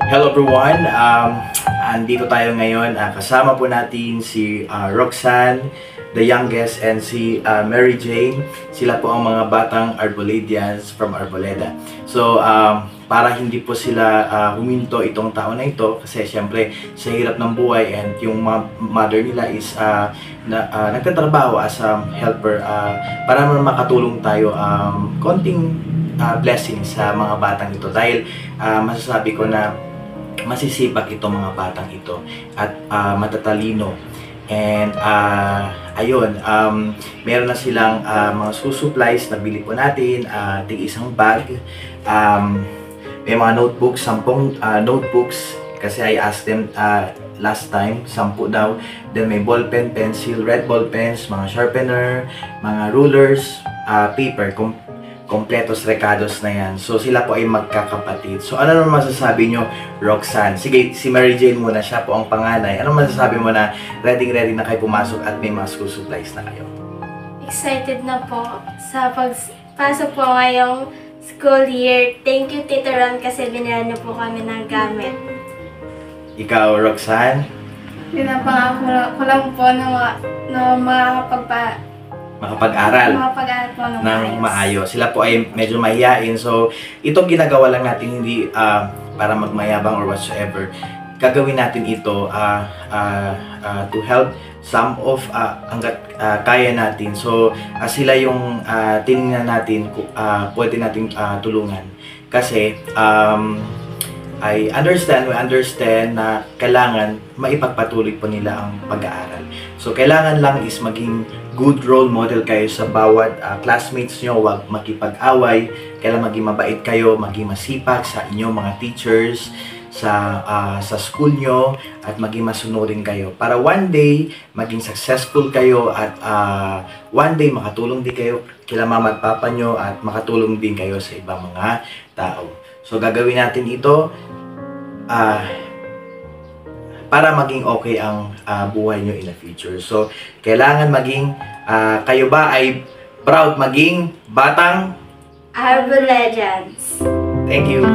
Hello everyone, andito tayo ngayon. Kasama po natin si Roxanne, the youngest, and si Mary Jane. Sila po ang mga batang Arboledians from Arboleda. So, para hindi po sila huminto itong taon na ito, kasi syempre sa hirap ng buhay and yung mother nila is nagtatrabaho as a helper, para naman makatulong tayo konting blessing sa mga batang ito. Dahil masasabi ko na masisipag itong mga batang ito at matatalino. And ayun, meron na silang mga school supplies na bili po natin, tig-isang bag. May mga notebooks, 10 notebooks, kasi I asked them last time, 10 daw. Then may ball pen, pencil, red ball pens, mga sharpener, mga rulers, paper, kompletos recados na yan. So sila po ay magkakapatid. So ano naman masasabi nyo, Roxanne? Sige, si Mary Jane muna, siya po ang panganay. Ano masasabi mo na ready na kayo pumasok at may mga school supplies na kayo? Excited na po sa pagpasok po ngayong school year. Thank you, Tito Ron, kasi binila niyo po kami ng gamit. Ikaw, Roxanne? Pinapangako ko lang po na Makapag-aral po ng maayos. Sila po ay medyo mahihain. So, itong ginagawa lang natin hindi para magmayabang or whatsoever. Gagawin natin ito to help some of hanggat kaya natin. So, sila yung tinignan natin, pwede natin tulungan. Kasi, we understand na kailangan maipagpatuloy po nila ang pag-aaral. So, kailangan lang is maging good role model kayo sa bawat classmates nyo. Huwag makipag-away. Kailangan maging mabait kayo, maging masipag sa inyong mga teachers, sa school nyo, at maging masunurin kayo. Para one day, maging successful kayo at one day, makatulong din kayo kila mama at papa nyo at makatulong din kayo sa ibang mga tao. So, gagawin natin ito para maging okay ang buhay nyo in the future. So, kailangan maging, kayo ba ay proud maging batang Arboledians? Thank you!